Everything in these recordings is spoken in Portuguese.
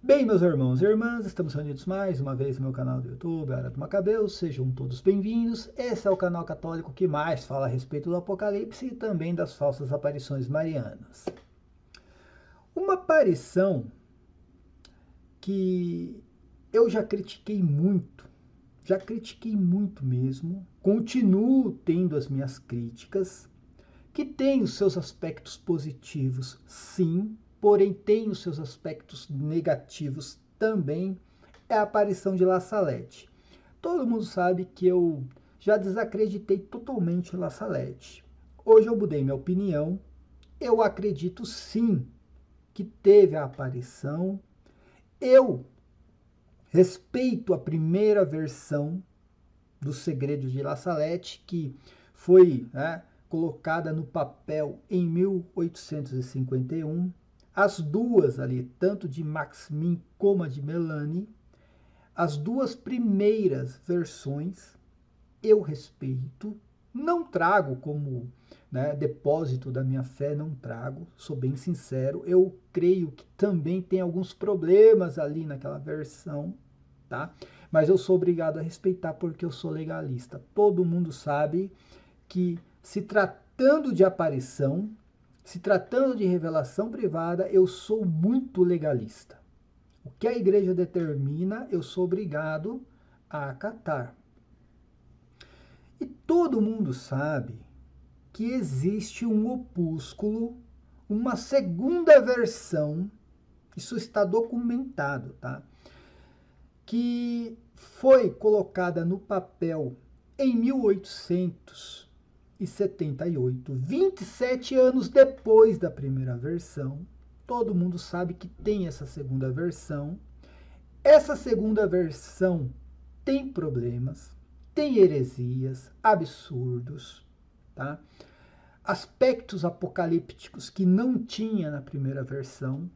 Bem, meus irmãos e irmãs, estamos reunidos mais uma vez no meu canal do YouTube, Área do Macabeus. Sejam todos bem-vindos. Esse é o canal católico que mais fala a respeito do Apocalipse e também das falsas aparições marianas. Uma aparição que eu já critiquei muito mesmo, continuo tendo as minhas críticas, que tem os seus aspectos positivos, sim, porém tem os seus aspectos negativos também, é a aparição de La Salette. Todo mundo sabe que eu já desacreditei totalmente La Salette. Hoje eu mudei minha opinião, eu acredito sim que teve a aparição, eu respeito a primeira versão dos Segredos de La Salette, que foi colocada no papel em 1851. As duas ali, tanto de Maximin como a de Melanie, as duas primeiras versões eu respeito, não trago como depósito da minha fé, não trago, sou bem sincero. Eu creio que também tem alguns problemas ali naquela versão, tá? Mas eu sou obrigado a respeitar porque eu sou legalista. Todo mundo sabe que, se tratando de aparição, se tratando de revelação privada, eu sou muito legalista. O que a igreja determina, eu sou obrigado a acatar. E todo mundo sabe que existe um opúsculo, uma segunda versão, isso está documentado, tá? Que foi colocada no papel em 1878, 27 anos depois da primeira versão. Todo mundo sabe que tem essa segunda versão. Essa segunda versão tem problemas, tem heresias, absurdos, tá? Aspectos apocalípticos que não tinha na primeira versão,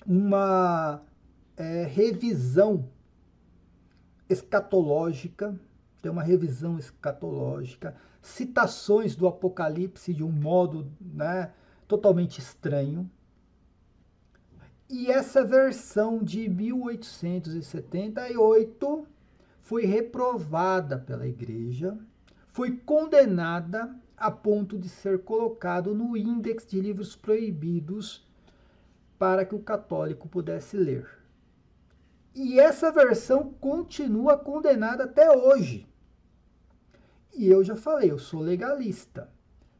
uma revisão escatológica, tem uma revisão escatológica, citações do Apocalipse de um modo totalmente estranho. E essa versão de 1878 foi reprovada pela igreja, foi condenada a ponto de ser colocado no índex de livros proibidos para que o católico pudesse ler. E essa versão continua condenada até hoje. E eu já falei, eu sou legalista.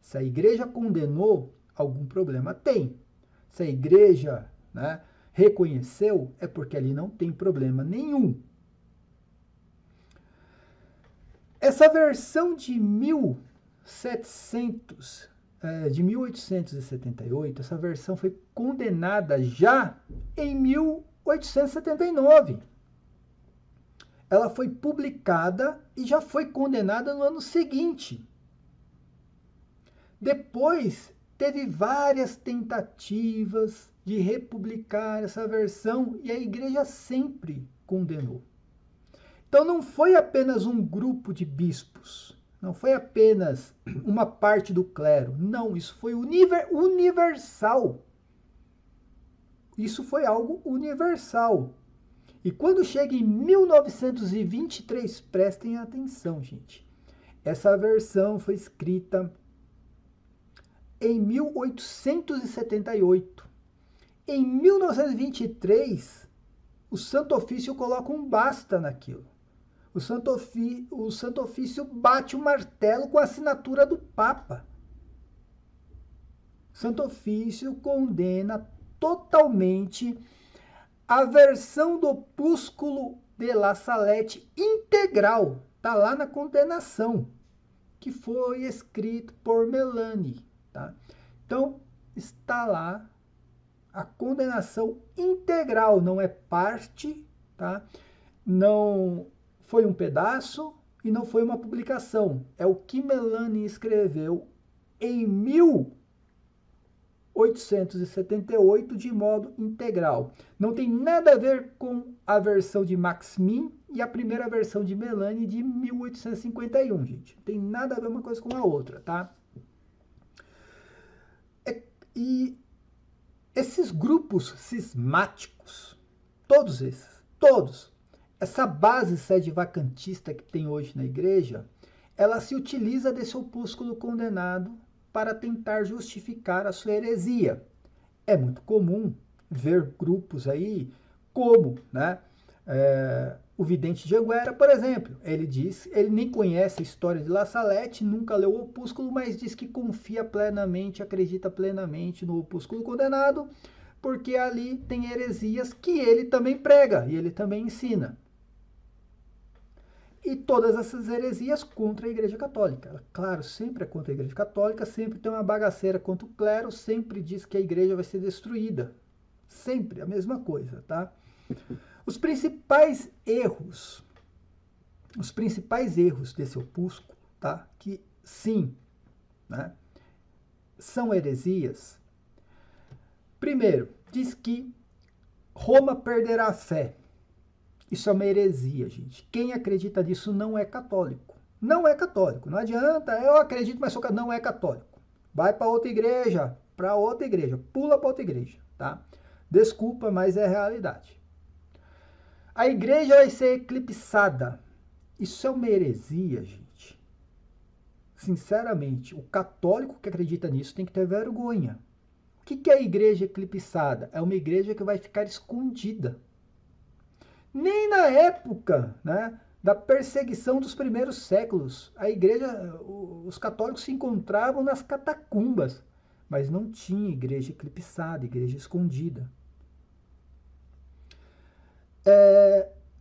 Se a igreja condenou, algum problema tem. Se a igreja reconheceu, é porque ali não tem problema nenhum. Essa versão de 1878, essa versão foi condenada já em 1879. Ela foi publicada e já foi condenada no ano seguinte. Depois, teve várias tentativas de republicar essa versão e a igreja sempre condenou. Então não foi apenas um grupo de bispos, não foi apenas uma parte do clero, não, isso foi universal. Isso foi algo universal. E quando chega em 1923, prestem atenção, gente, essa versão foi escrita em 1878. Em 1923, o Santo Ofício coloca um basta naquilo. O Santo Ofício bate o martelo com a assinatura do Papa. O Santo Ofício condena totalmente a versão do opúsculo de La Salette integral. Está lá na condenação, que foi escrito por Melanie. Tá? Então, está lá a condenação integral, não é parte, tá? Não foi um pedaço e não foi uma publicação. É o que Melanie escreveu em 1878 de modo integral. Não tem nada a ver com a versão de Maximin e a primeira versão de Melanie de 1851, gente. Não tem nada a ver uma coisa com a outra, tá? E esses grupos cismáticos, Todos esses, todos. Essa base sede-vacantista que tem hoje na igreja, ela se utiliza desse opúsculo condenado para tentar justificar a sua heresia. É muito comum ver grupos aí como, né, o vidente de Anguera, por exemplo. Ele diz, ele nem conhece a história de La Salette, nunca leu o opúsculo, mas diz que confia plenamente, acredita plenamente no opúsculo condenado, porque ali tem heresias que ele também prega e ele também ensina. E todas essas heresias contra a Igreja Católica. Claro, sempre é contra a Igreja Católica, sempre tem uma bagaceira contra o clero, sempre diz que a igreja vai ser destruída. Sempre a mesma coisa, tá? Os principais erros desse opúsculo, tá? Que sim, né, são heresias. Primeiro, diz que Roma perderá a fé. Isso é uma heresia, gente. Quem acredita nisso não é católico. Não é católico. Não adianta, eu acredito, mas não é católico. Vai para outra igreja, pula para outra igreja, tá? Desculpa, mas é a realidade. A igreja vai ser eclipsada. Isso é uma heresia, gente. Sinceramente, o católico que acredita nisso tem que ter vergonha. O que é a igreja eclipsada? É uma igreja que vai ficar escondida. Nem na época, né, da perseguição dos primeiros séculos, a igreja, os católicos se encontravam nas catacumbas, mas não tinha igreja eclipsada, igreja escondida.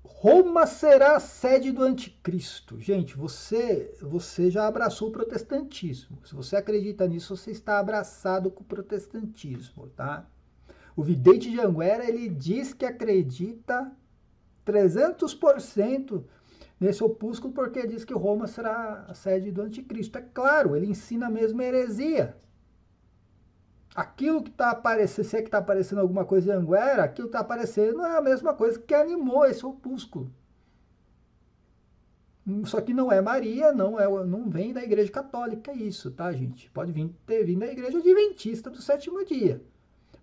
Roma será a sede do anticristo. Gente, você já abraçou o protestantismo. Se você acredita nisso, você está abraçado com o protestantismo, tá? O vidente de Anguera, ele diz que acredita 300% nesse opúsculo, porque diz que Roma será a sede do anticristo. É claro, ele ensina a mesma heresia. Aquilo que está aparecendo, se é que está aparecendo alguma coisa em Anguera, aquilo que está aparecendo é a mesma coisa que animou esse opúsculo. Só que não é Maria, não vem da igreja católica isso, tá, gente? Pode ter vindo da igreja adventista do sétimo dia,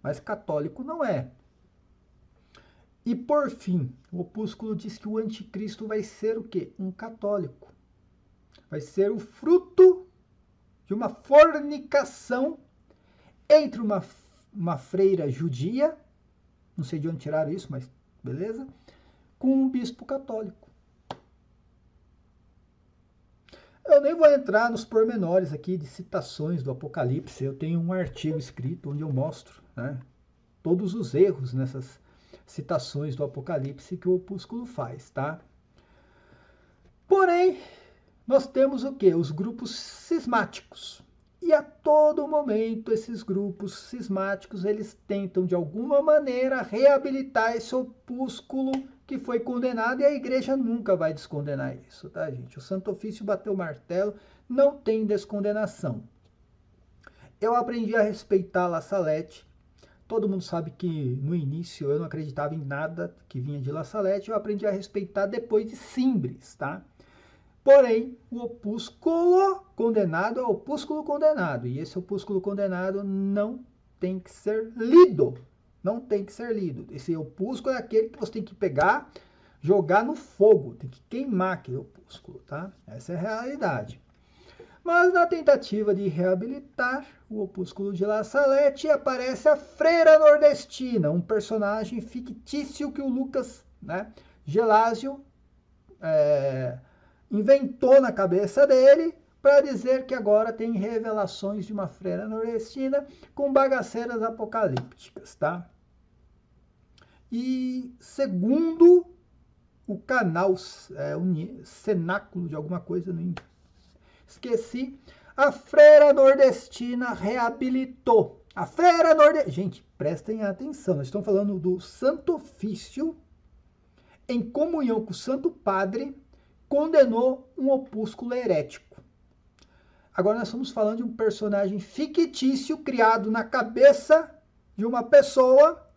mas católico não é. E por fim, o opúsculo diz que o anticristo vai ser o quê? Um católico. Vai ser o fruto de uma fornicação entre uma freira judia, não sei de onde tiraram isso, mas beleza, com um bispo católico. Eu nem vou entrar nos pormenores aqui de citações do Apocalipse, eu tenho um artigo escrito onde eu mostro, né, todos os erros nessas citações do Apocalipse que o opúsculo faz, tá? Porém, nós temos o quê? Os grupos cismáticos. E a todo momento esses grupos cismáticos, eles tentam de alguma maneira reabilitar esse opúsculo que foi condenado, e a igreja nunca vai descondenar isso, tá, gente? O Santo Ofício bateu o martelo, não tem descondenação. Eu aprendi a respeitar La Salette. Todo mundo sabe que no início eu não acreditava em nada que vinha de La Salette, eu aprendi a respeitar depois de Simbres, tá? Porém, o opúsculo condenado é o opúsculo condenado, e esse opúsculo condenado não tem que ser lido. Não tem que ser lido. Esse opúsculo é aquele que você tem que pegar, jogar no fogo, tem que queimar aquele opúsculo, tá? Essa é a realidade. Mas na tentativa de reabilitar o opúsculo de La Salette, aparece a freira nordestina, um personagem fictício que o Lucas, né, Gelásio, inventou na cabeça dele para dizer que agora tem revelações de uma freira nordestina com bagaceiras apocalípticas, tá? E segundo o canal Cenáculo de alguma coisa, não esqueci, a freira nordestina reabilitou. A freira nordestina... Gente, prestem atenção, nós estamos falando do Santo Ofício, em comunhão com o Santo Padre, condenou um opúsculo herético. Agora nós estamos falando de um personagem fictício criado na cabeça de uma pessoa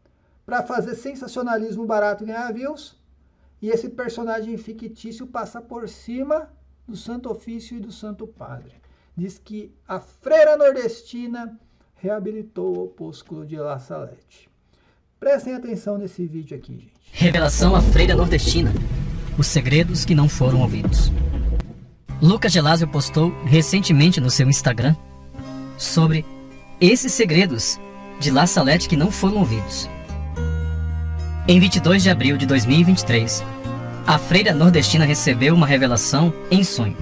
para fazer sensacionalismo barato e ganhar views. E esse personagem fictício passa por cima do Santo Ofício e do Santo Padre. Diz que a freira nordestina reabilitou o opúsculo de La Salette. Prestem atenção nesse vídeo aqui, gente. Revelação à freira nordestina. Os segredos que não foram ouvidos. Lucas Gelásio postou recentemente no seu Instagram sobre esses segredos de La Salette que não foram ouvidos. Em 22 de abril de 2023, a freira nordestina recebeu uma revelação em sonho.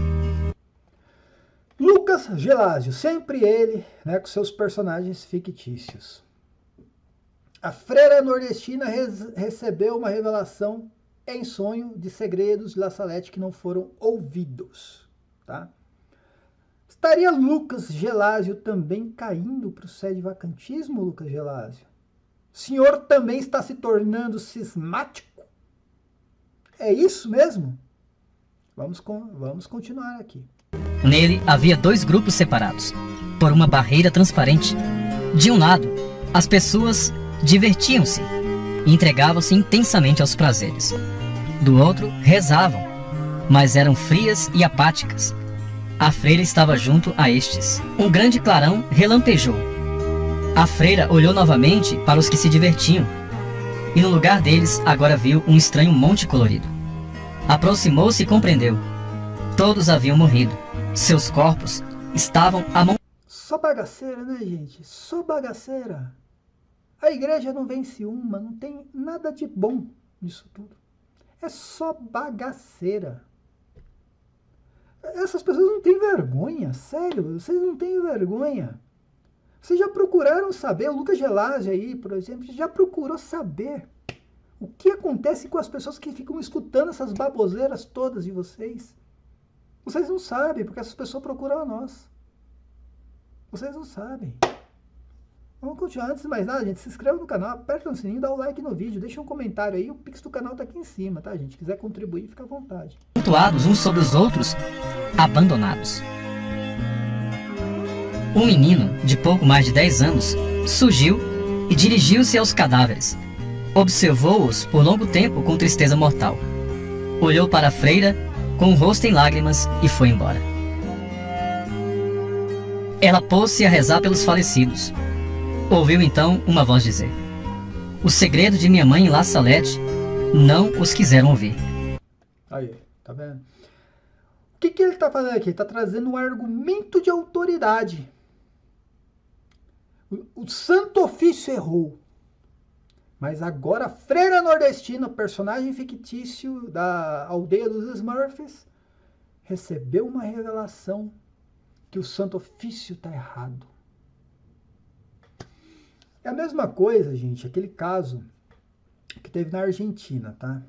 Lucas Gelásio, sempre ele, né, com seus personagens fictícios. A freira nordestina recebeu uma revelação em sonho de segredos de La Salette que não foram ouvidos. Tá? Estaria Lucas Gelásio também caindo para o sedivacantismo, Lucas Gelásio? O senhor também está se tornando cismático? É isso mesmo? Vamos continuar aqui. Nele havia dois grupos separados por uma barreira transparente. De um lado, as pessoas divertiam-se e entregavam-se intensamente aos prazeres. Do outro, rezavam, mas eram frias e apáticas. A freira estava junto a estes. Um grande clarão relampejou. A freira olhou novamente para os que se divertiam, e no lugar deles agora viu um estranho monte colorido. Aproximou-se e compreendeu. Todos haviam morrido. Seus corpos estavam amontoados. Só bagaceira, né, gente? Só bagaceira. A igreja não vence uma, não tem nada de bom nisso tudo. É só bagaceira. Essas pessoas não têm vergonha, sério, vocês não têm vergonha. Vocês já procuraram saber, o Lucas Gelásio aí, por exemplo, já procurou saber o que acontece com as pessoas que ficam escutando essas baboseiras todas de vocês? Vocês não sabem, porque essas pessoas procuram a nós. Vocês não sabem. Vamos continuar. Antes de mais nada, gente, se inscreva no canal, aperta no sininho, dá o like no vídeo, deixa um comentário aí, o Pix do canal tá aqui em cima, tá, gente? Se quiser contribuir, fica à vontade. Amontoados uns sobre os outros, abandonados. Um menino, de pouco mais de 10 anos, surgiu e dirigiu-se aos cadáveres. Observou-os por longo tempo com tristeza mortal. Olhou para a freira, com o rosto em lágrimas, e foi embora. Ela pôs-se a rezar pelos falecidos. Ouviu então uma voz dizer: o segredo de minha mãe em La Salette não os quiseram ouvir. Aí, tá vendo? O que ele está fazendo aqui? Ele está trazendo um argumento de autoridade. O Santo Ofício errou. Mas agora a freira nordestina, personagem fictício da aldeia dos Smurfs, recebeu uma revelação que o Santo Ofício está errado. É a mesma coisa, gente, aquele caso que teve na Argentina, tá?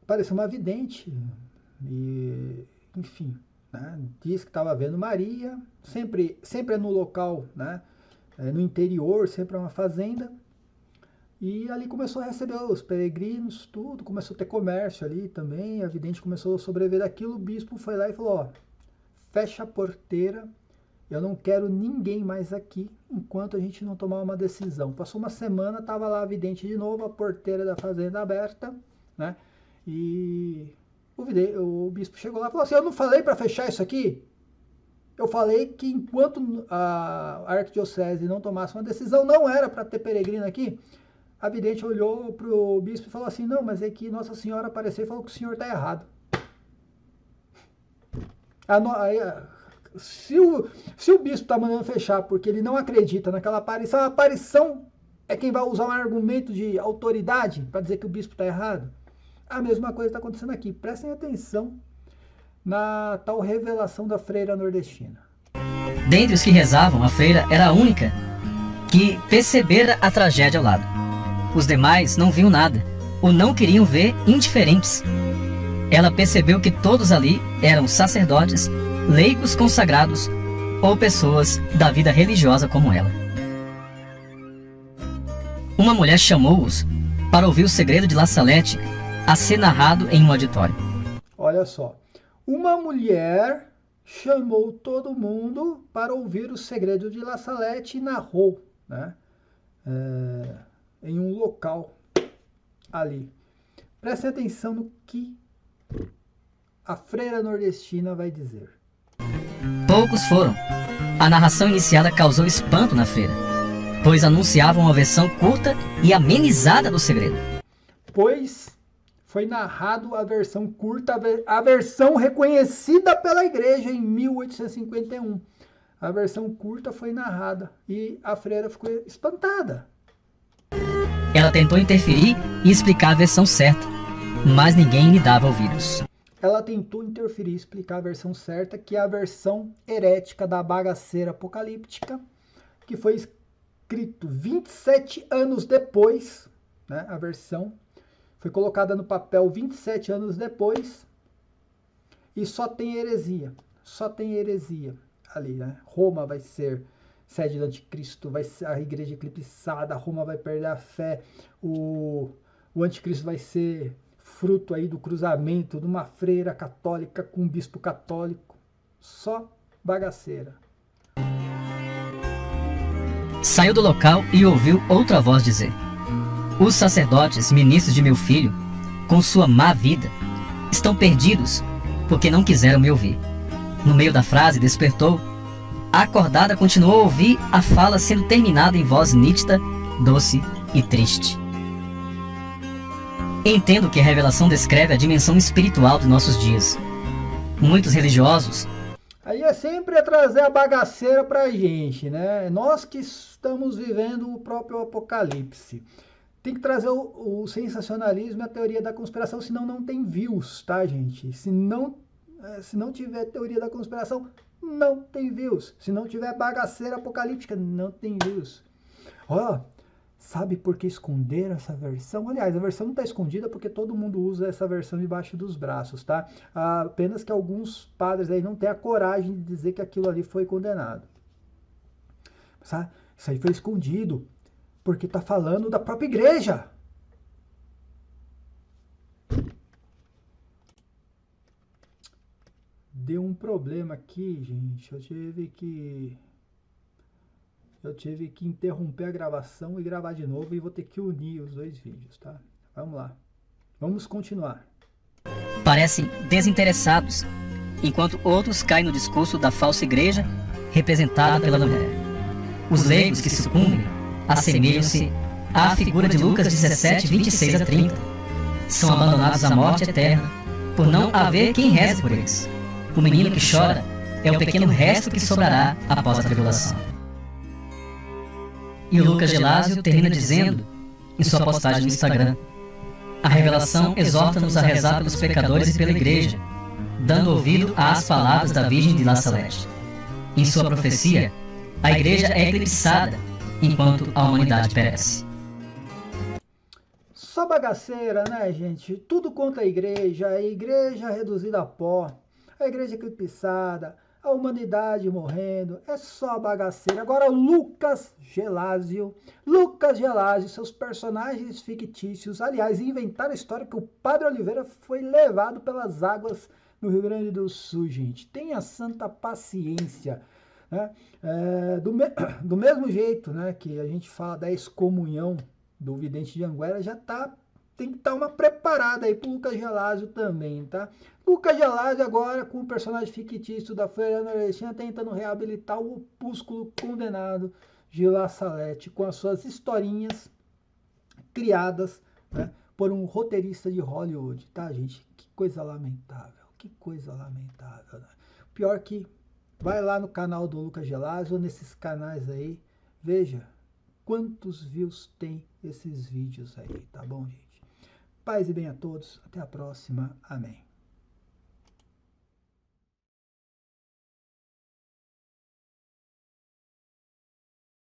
Apareceu uma vidente e, enfim, né, disse que estava vendo Maria, sempre é no local, né, no interior, sempre é uma fazenda, e ali começou a receber os peregrinos, tudo, começou a ter comércio ali também, a vidente começou a sobreviver daquilo, o bispo foi lá e falou, ó, fecha a porteira, eu não quero ninguém mais aqui enquanto a gente não tomar uma decisão. Passou uma semana, estava lá a vidente de novo, a porteira da fazenda aberta, né? E o bispo chegou lá e falou assim, eu não falei para fechar isso aqui? Eu falei que enquanto a arquidiocese não tomasse uma decisão, não era para ter peregrino aqui. A vidente olhou para o bispo e falou assim, não, mas é que Nossa Senhora apareceu e falou que o senhor está errado. Se o bispo está mandando fechar porque ele não acredita naquela aparição, a aparição é quem vai usar um argumento de autoridade para dizer que o bispo está errado. A mesma coisa está acontecendo aqui. Prestem atenção na tal revelação da freira nordestina. Dentre os que rezavam, a freira era a única que percebera a tragédia ao lado. Os demais não viam nada, ou não queriam ver, indiferentes. Ela percebeu que todos ali eram sacerdotes, leigos consagrados ou pessoas da vida religiosa como ela. Uma mulher chamou-os para ouvir o segredo de La Salette a ser narrado em um auditório. Olha só, uma mulher chamou todo mundo para ouvir o segredo de La Salette e narrou, né, em um local ali. Preste atenção no que a freira nordestina vai dizer. Poucos foram. A narração iniciada causou espanto na freira. pois anunciavam uma versão curta e amenizada do segredo. Pois foi narrado a versão curta, a versão reconhecida pela igreja em 1851. A versão curta foi narrada e a freira ficou espantada. Ela tentou interferir e explicar a versão certa, mas ninguém lhe dava ouvidos. Ela tentou interferir e explicar a versão certa, que é a versão herética da bagaceira apocalíptica, que foi escrito 27 anos depois, né? A versão foi colocada no papel 27 anos depois e só tem heresia ali, né? Roma vai ser sede do anticristo, vai ser a igreja eclipsada, Roma vai perder a fé, o anticristo vai ser fruto aí do cruzamento de uma freira católica com um bispo católico. Só bagaceira. Saiu do local e ouviu outra voz dizer: os sacerdotes, ministros de meu filho, com sua má vida, estão perdidos porque não quiseram me ouvir. No meio da frase, despertou. Acordada, continuou a ouvir a fala sendo terminada em voz nítida, doce e triste. Entendo que a revelação descreve a dimensão espiritual de nossos dias. Muitos religiosos... Aí é sempre trazer a bagaceira pra gente, né? Nós que estamos vivendo o próprio apocalipse. Tem que trazer o sensacionalismo e a teoria da conspiração, senão não tem views, tá, gente? Se não tiver teoria da conspiração, não tem views. Se não tiver bagaceira apocalíptica, não tem views. Ó, sabe por que esconderam essa versão? Aliás, a versão não está escondida porque todo mundo usa essa versão debaixo dos braços, tá? Apenas que alguns padres aí não têm a coragem de dizer que aquilo ali foi condenado. Sabe? Isso aí foi escondido porque está falando da própria igreja. Deu um problema aqui, gente. Eu tive que interromper a gravação e gravar de novo e vou ter que unir os dois vídeos, tá? Vamos lá. Vamos continuar. Parecem desinteressados, enquanto outros caem no discurso da falsa igreja representada pela mulher. Os leigos que sucumbem assemelham-se à figura de Lucas 17, 26 a 30. São abandonados à morte eterna por não haver quem reze por eles. O menino que chora é o pequeno resto que sobrará após a tribulação. E o Lucas Gelásio termina dizendo, em sua postagem no Instagram: a revelação exorta-nos a rezar pelos pecadores e pela igreja, dando ouvido às palavras da Virgem de La Salette. Em sua profecia, a igreja é eclipsada, enquanto a humanidade perece. Só bagaceira, né, gente? Tudo contra a igreja reduzida a pó, a igreja eclipsada, a humanidade morrendo, é só bagaceira. Agora Lucas Gelásio, seus personagens fictícios, aliás, inventaram a história que o Padre Oliveira foi levado pelas águas no Rio Grande do Sul, gente. Tenha santa paciência, né? Do mesmo jeito, né, que a gente fala da excomunhão do vidente de Anguera, tem que estar uma preparada aí pro Lucas Gelásio também, tá? Lucas Gelásio agora com o personagem fictício da Freira Nordestina tentando reabilitar o opúsculo condenado de La Salette com as suas historinhas criadas, né, por um roteirista de Hollywood, tá, gente? Que coisa lamentável, né? Pior que vai lá no canal do Lucas Gelásio ou nesses canais aí, veja quantos views tem esses vídeos aí, tá bom, gente? Paz e bem a todos, até a próxima, amém.